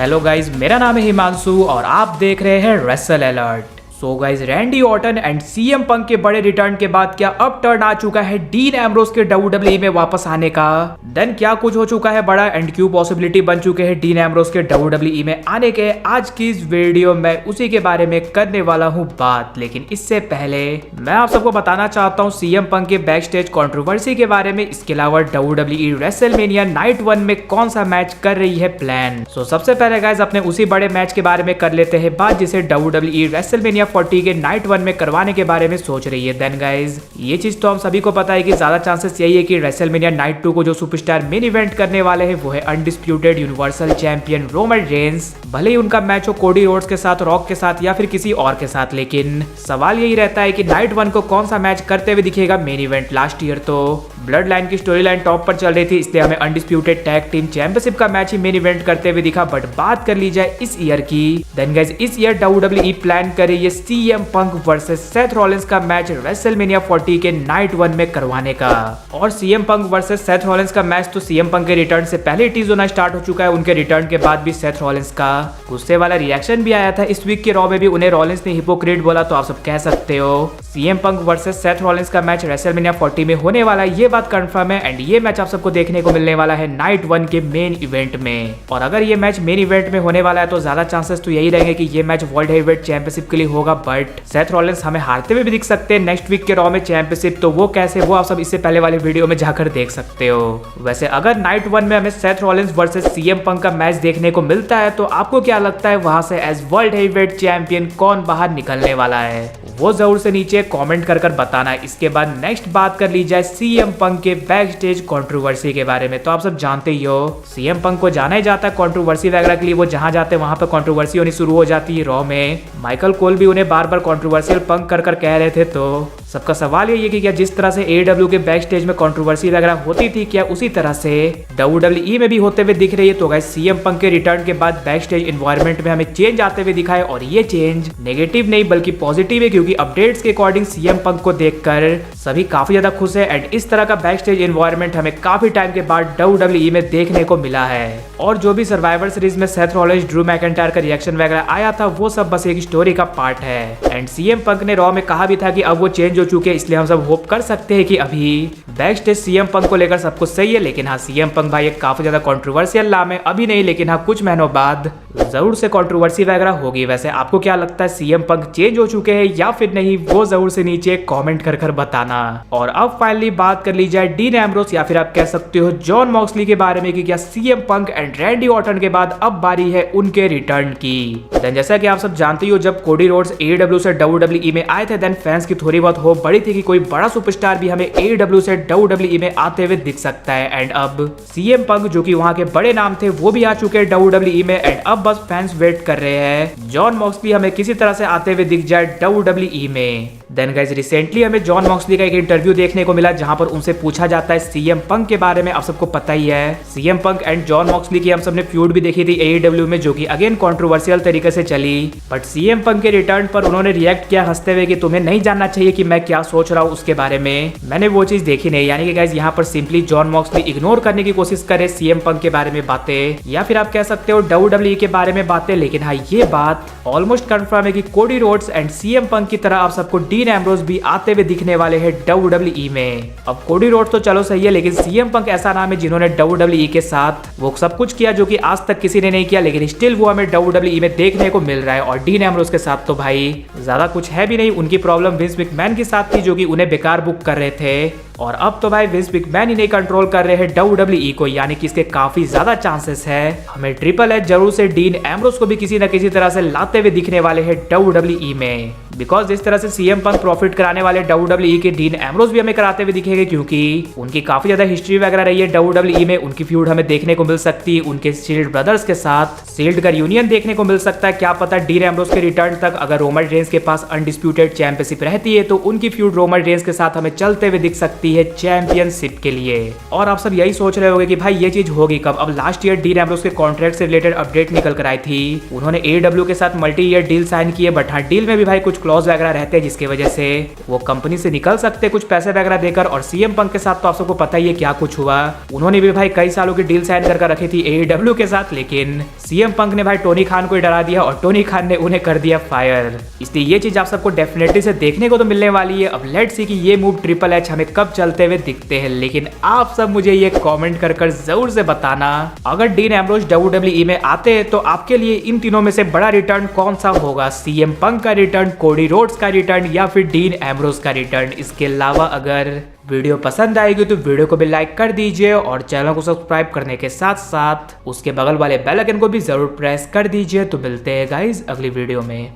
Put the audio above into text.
Hello guys, मेरा नाम है हिमांशु और आप देख रहे हैं wrestle alert. So guys, Randy Orton and CM Punk के बड़े रिटर्न के बाद क्या अब टर्न आ चुका है डीन एम्ब्रोस के डब्ल्यूडब्ल्यूई में वापस आने का? देन क्या कुछ हो चुका है बड़ा एंड क्यों पॉसिबिलिटी बन चुके हैं डीन एम्ब्रोस के डब्ल्यूडब्ल्यूई में आने के? आज की इस वीडियो में उसी के बारे में करने वाला हूँ बात। लेकिन इससे पहले मैं आप सबको बताना चाहता हूँ सीएम पंक के बैक स्टेज कॉन्ट्रोवर्सी के बारे में। इसके अलावा डब्ल्यूडब्ल्यूई रेसलमेनिया नाइट 1 में कौन सा मैच कर रही है प्लान। सो सबसे पहले गाइज अपने उसी बड़े मैच के बारे में कर लेते हैं बात जिसे डब्ल्यूडब्ल्यूई रेसलमेनिया 40 के नाइट 1 में करवाने के बारे में सोच रही है। देन गाइज ये चीज तो हम सभी को पता है कि ज्यादा चांसेस यही है कि रेसलमेनिया नाइट 2 को जो सुपरस्टार मेन इवेंट करने वाले हैं वो है undisputed universal champion Roman Reigns. भले ही उनका मैच हो कोडी रोड्स के साथ, रॉक के साथ या फिर किसी और के साथ, लेकिन सवाल यही रहता है कि नाइट 1 को कौन सा मैच करते हुए दिखेगा मेन इवेंट। लास्ट ईयर तो ब्लड लाइन की स्टोरी लाइन टॉप पर चल रही थी, इसलिए हमें अनडिस्प्यूटेड टैग टीम चैंपियनशिप का मैच ही मेन इवेंट करते हुए दिखा। बट बात कर ली जाए इस ईयर की, देन गाइस इस ईयर डब्ल्यूडब्ल्यूई प्लान कर रही है CM Punk versus Seth Rollins का मैच रेसलमेनिया 40 के नाइट 1 में करवाने का। और CM Punk versus Seth Rollins का मैच तो सीएम पंक के रिटर्न से पहले टीज होना स्टार्ट हो चुका है। उनके रिटर्न के बाद भी सेथ रॉलिंस का गुस्से वाला रिएक्शन भी आया था। इस वीक के रॉ में भी उन्हें रॉलिंस ने हिपोक्रेट बोला, तो आप सब कह सकते हो CM Punk versus Seth Rollins का मैच रेसलमेनिया 40 में होने वाला है। ये बात कंफर्म है एंड ये मैच आप सबको देखने को मिलने वाला है नाइट 1 के मेन इवेंट में। और अगर ये मैच मेन इवेंट में होने वाला है तो ज्यादा चांसेस तो यही रहेंगे कि ये मैच वर्ल्ड हेवीवेट चैंपियनशिप के लिए होगा। बट सेथ रॉलिंस हमें हारते हुए भी दिख सकते हैं नेक्स्ट वीक के रॉ में चैंपियनशिप। तो वो कैसे, वो आप सब इससे पहले वाले वीडियो में जाकर देख सकते हो। वैसे अगर नाइट 1 में हमें Seth Rollins versus CM Punk का मैच देखने को मिलता है तो आपको क्या लगता है वहां से एज वर्ल्ड हेवीवेट चैंपियन कौन बाहर निकलने वाला है? वो जरूर से नीचे कमेंट कर बताना। इसके बाद नेक्स्ट बात कर ली जाए सीएम पंक के बैक स्टेज कंट्रोवर्सी के बारे में। तो आप सब जानते ही हो सीएम पंक को जाना ही जाता है कंट्रोवर्सी वगैरह के लिए। वो जहां जाते हैं वहां पे कंट्रोवर्सी होनी शुरू हो जाती है। रॉ में माइकल कोल भी उन्हें बार बार कंट्रोवर्शियल पंक कर कह रहे थे। तो सबका सवाल ये है कि क्या जिस तरह से एडब्ल्यू के बैक स्टेज में कंट्रोवर्सी वगैरह होती थी क्या उसी तरह से डब्ल्यूडब्ल्यूई में भी होते हुए दिख रही है? तो गाइस सीएम पंक के रिटर्न के बाद बैक स्टेज एनवायरनमेंट में हमें चेंज आते हुए दिखा है और ये चेंज नेगेटिव नहीं बल्कि पॉजिटिव है, क्योंकि अपडेट्स के अकॉर्डिंग सीएम पंक को देखकर सभी काफी ज्यादा खुश है एंड इस तरह का बैक स्टेज एनवायरनमेंट हमें काफी टाइम के बाद डब्ल्यूडब्ल्यूई में देखने को मिला है। और जो भी सर्वाइवर सीरीज में सेथ रॉलिंस ड्रू मैकिंटायर का रिएक्शन वगैरह आया था वो सब बस एक स्टोरी का पार्ट है। एंड सीएम पंक ने रॉ में कहा भी था कि अब वो चेंज हो चुके हैं, इसलिए हम सब होप कर सकते हैं कि अभी बैक स्टेज सीएम पंक को लेकर सब कुछ सही है। लेकिन हाँ, सीएम पंक भाई एक काफी ज्यादा कंट्रोवर्शियल नाम है, अभी नहीं लेकिन हाँ कुछ महीनों बाद जरूर से कंट्रोवर्सी वगैरह होगी। वैसे आपको क्या लगता है सीएम पंक चेंज हो चुके हैं या फिर नहीं? वो जरूर से नीचे कमेंट कर बताना। और अब फाइनली बात कर ली जाए डीन एम्ब्रोस या फिर आप कह सकते हो जॉन मॉक्सली के बारे में कि क्या CM Punk and Randy Orton के बाद अब बारी है उनके रिटर्न की। देन जैसा कि आप सब जानते हो जब कोडी रोड्स एडब्ल्यू से डब्ल्यूडब्ल्यूई में आए थे देन फैंस की थोड़ी बहुत होप बड़ी थी कि कोई बड़ा सुपरस्टार भी हमें एडब्ल्यू से डब्ल्यूडब्ल्यूई में आते हुए दिख सकता है। एंड अब सीएम पंक जो कि वहां के बड़े नाम थे वो भी आ चुके हैं डब्ल्यूडब्ल्यूई में एंड अब बस फैंस वेट कर रहे हैं जॉन मॉक्सली हमें किसी तरह से आते हुए दिख जाए डब्ल्यूडब्ल्यूई में। देन गाइस रिसेंटली हमें जॉन मॉक्सली का एक इंटरव्यू देखने को मिला जहां पर उनसे पूछा जाता है सीएम पंक के बारे में। आप सबको पता ही है CM Punk and John Moxley की हम सबने फ्यूड भी देखी थी एईडब्ल्यू में जो कि अगेन कंट्रोवर्शियल तरीके से चली। बट सीएम पंक के रिटर्न पर उन्होंने रिएक्ट किया हंसते हुए कि तुम्हें नहीं जानना चाहिए कि मैं क्या सोच रहा हूँ उसके बारे में। मैंने वो चीज देखी नहीं। यानी कि गाइस यहाँ पर सिंपली जॉन मॉक्सली इग्नोर करने की कोशिश करे सीएम पंक के बारे में बातें या फिर आप कह सकते हो डब्ल्यूडब्ल्यूई के बारे में बातें। लेकिन हाँ ये बात ऑलमोस्ट कंफर्म है कि Cody Rhodes and CM Punk की तरह आप सबको डीन एम्ब्रोस भी आते हुए दिखने वाले हैं डब्ल्यूडब्ल्यूई में। अब कोडी रोड्स तो चलो सही है, लेकिन सीएम पंक ऐसा नाम है जिन्होंने डब्ल्यूडब्ल्यूई के साथ वो सब कुछ किया जो कि आज तक किसी ने नहीं किया, लेकिन स्टिल वो हमें डब्ल्यूडब्ल्यूई में देखने को मिल रहा है। और डीन एम्ब्रोस के साथ तो भाई ज्यादा कुछ है भी नहीं। उनकी प्रॉब्लम विंस मैकमैन के साथ थी जो कि उन्हें बेकार बुक कर रहे थे और अब तो भाई विंस मैकमैन ही नहीं कंट्रोल कर रहे हैं डब्ल्यूडब्ल्यूई को। यानी कि इसके काफी ज्यादा चांसेस है हमें ट्रिपल एच जरूर से डीन एम्ब्रोस को भी किसी न किसी तरह से लाते हुए दिखने वाले हैं डब्ल्यूडब्ल्यूई में। बिकॉज जिस तरह से सीएम पंक प्रॉफिट कराने वाले डब्ल्यूडब्ल्यूई के डीन एम्ब्रोस भी हमें कराते हुए दिखेंगे, क्योंकि उनकी काफी ज्यादा हिस्ट्री वगैरह रही है डब्ल्यूडब्ल्यूई में। उनकी फ्यूड हमें देखने को मिल सकती है उनके शील्ड ब्रदर्स के साथ, शील्ड का यूनियन देखने को मिल सकता है। क्या पता डीन एम्ब्रोस के रिटर्न तक अगर रोमन रेंस के पास अनडिस्प्यूटेड चैंपियनशिप रहती है तो उनकी फ्यूड रोमन रेंस के साथ हमें चलते हुए दिख सकती होती है चैंपियनशिप के लिए। और आप सब यही सोच रहे होंगे कि भाई ये चीज होगी कब। अब लास्ट ईयर डीन एम्ब्रोस के कॉन्ट्रैक्ट से रिलेटेड अपडेट निकल कर आई थी। उन्होंने AEW के साथ मल्टी ईयर डील साइन किए, बट हाँ डील में भी भाई कुछ क्लॉज वगैरह रहते हैं जिसकी वजह से वो कंपनी से निकल सकते कुछ पैसे वगैरह देकर। और CM पंक के साथ तो आप सबको पता ही है क्या कुछ हुआ। उन्होंने भी भाई कई सालों की डील साइन कर रखी थी AEW के साथ, लेकिन CM पंक ने भाई टोनी खान को ही डरा दिया और टोनी खान ने उन्हें कर दिया फायर। इसलिए ये चीज आप सबको डेफिनेटली से देखने को तो मिलने वाली है। अब लेट्स सी कि ये मूव ट्रिपल एच हमें कब चलते हुए दिखते हैं। लेकिन आप सब मुझे ये कमेंट कर जरूर से बताना, अगर डीन एम्ब्रोस WWE में आते हैं तो आपके लिए इन तीनों में से बड़ा रिटर्न कौन सा होगा? CM पंक का रिटर्न, कोडी रोड्स का रिटर्न या फिर डीन एम्ब्रोस का रिटर्न? इसके अलावा अगर वीडियो पसंद आएगी तो वीडियो को भी लाइक कर दीजिए और चैनल को सब्सक्राइब करने के साथ साथ उसके बगल वाले बेल आइकन को भी जरूर प्रेस कर दीजिए। तो मिलते हैं गाइस अगली वीडियो में।